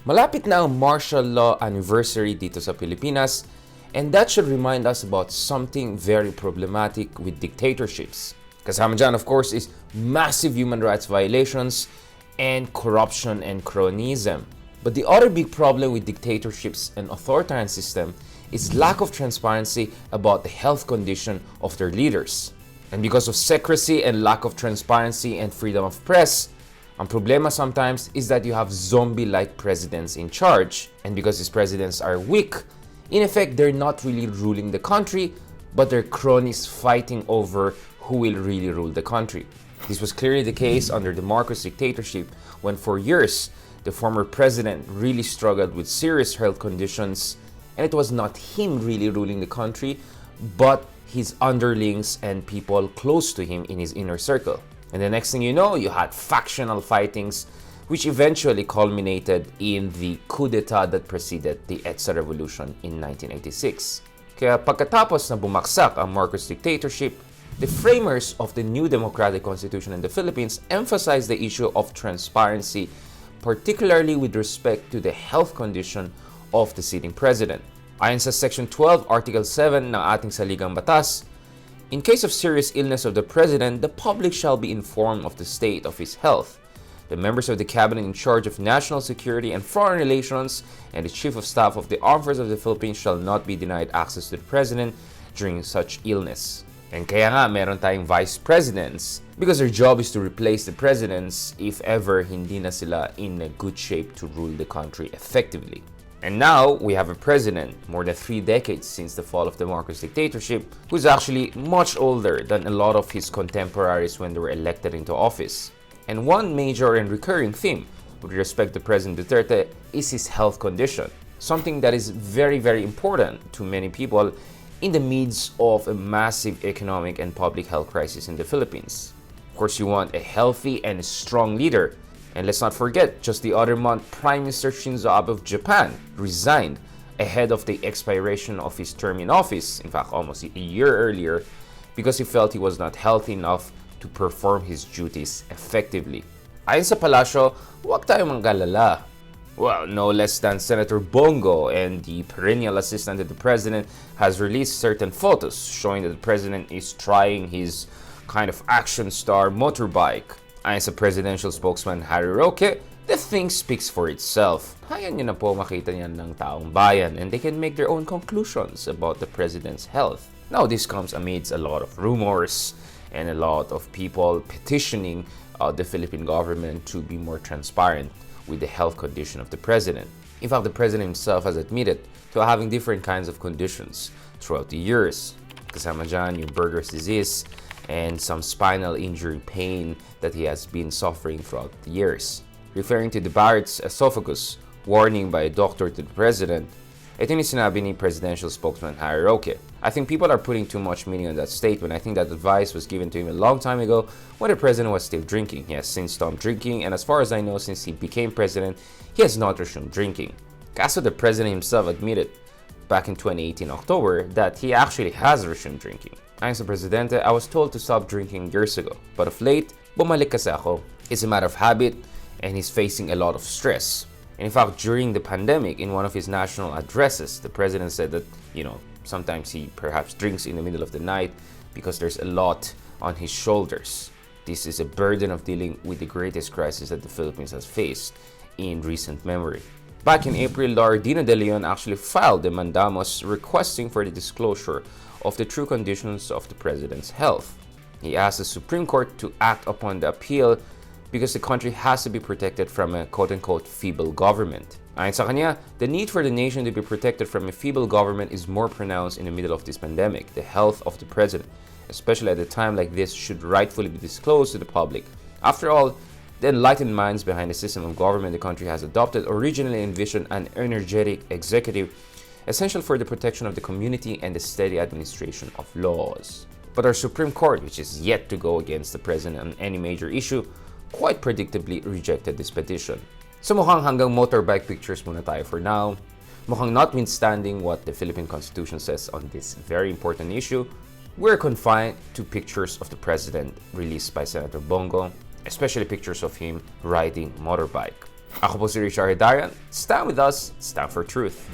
Malapit na ang martial law anniversary dito sa Pilipinas, and that should remind us about something very problematic with dictatorships. Kasama dyan, of course, is massive human rights violations and corruption and cronyism. But the other big problem with dictatorships and authoritarian system is lack of transparency about the health condition of their leaders. And because of secrecy and lack of transparency and freedom of press, ang problema sometimes is that you have zombie-like presidents in charge. And because these presidents are weak, in effect, they're not really ruling the country, but they're cronies fighting over who will really rule the country. This was clearly the case under the Marcos dictatorship when for years, the former president really struggled with serious health conditions, and it was not him really ruling the country, but his underlings and people close to him in his inner circle. And the next thing you know, you had factional fightings which eventually culminated in the coup d'etat that preceded the EDSA revolution in 1986. Kaya pagkatapos na bumaksak ang Marcos dictatorship, the framers of the new democratic constitution in the Philippines emphasized the issue of transparency, particularly with respect to the health condition of the sitting president. Ayon sa Section 12, Article 7 ng ating saligang batas, in case of serious illness of the President, the public shall be informed of the state of his health. The members of the cabinet in charge of national security and foreign relations and the chief of staff of the armed forces of the Philippines shall not be denied access to the President during such illness. And kaya nga meron tayong vice presidents because their job is to replace the presidents if ever hindi na sila in a good shape to rule the country effectively. And now, we have a president, more than 3 decades since the fall of the Marcos dictatorship, who's actually much older than a lot of his contemporaries when they were elected into office. And one major and recurring theme with respect to President Duterte is his health condition, something that is very, very important to many people in the midst of a massive economic and public health crisis in the Philippines. Of course, you want a healthy and strong leader. And let's not forget, just the other month, Prime Minister Shinzo Abe of Japan resigned ahead of the expiration of his term in office, in fact, almost a year earlier, because he felt he was not healthy enough to perform his duties effectively. Ayon sa Palasyo, huwag tayong manggalala. Well, no less than Senator Bongo and the perennial assistant to the president has released certain photos showing that the president is trying his kind of action star motorbike. Ayon sa presidential spokesman Harry Roque, the thing speaks for itself. Kaya nyo na po makita niyan ng taongbayan and they can make their own conclusions about the president's health. Now, this comes amidst a lot of rumors and a lot of people petitioning the Philippine government to be more transparent with the health condition of the president. In fact, the president himself has admitted to having different kinds of conditions throughout the years. Kasama dyan yung Berger's disease and some spinal injury pain that he has been suffering throughout the years. Referring to the Barrett's esophagus warning by a doctor to the president, ito yung sinabi ni presidential spokesman Harry Roque. I think people are putting too much meaning on that statement. I think that advice was given to him a long time ago when the president was still drinking. He has since stopped drinking, and as far as I know, since he became president, he has not resumed drinking. Kaso the president himself admitted back in 2018 October that he actually has resumed drinking. Ayon sa presidente, I was told to stop drinking years ago, but of late, bumalik kasi ako. It's a matter of habit, and he's facing a lot of stress. And in fact, during the pandemic, in one of his national addresses, the president said that, sometimes he perhaps drinks in the middle of the night because there's a lot on his shoulders. This is a burden of dealing with the greatest crisis that the Philippines has faced in recent memory. Back in April, Dina De Leon actually filed a mandamus requesting for the disclosure of the true conditions of the president's health. He asked the Supreme Court to act upon the appeal because the country has to be protected from a quote-unquote feeble government. Ayon sa kanya, the need for the nation to be protected from a feeble government is more pronounced in the middle of this pandemic. The health of the president, especially at a time like this, should rightfully be disclosed to the public. After all, the enlightened minds behind the system of government the country has adopted originally envisioned an energetic executive essential for the protection of the community and the steady administration of laws. But our Supreme Court, which is yet to go against the president on any major issue, quite predictably rejected this petition. So mukhang hanggang motorbike pictures muna tayo for now. Mukhang notwithstanding what the Philippine Constitution says on this very important issue, we're confined to pictures of the president released by Senator Bongo, especially pictures of him riding motorbike. Ako po si Richard Hidarian. Stand with us, stand for truth.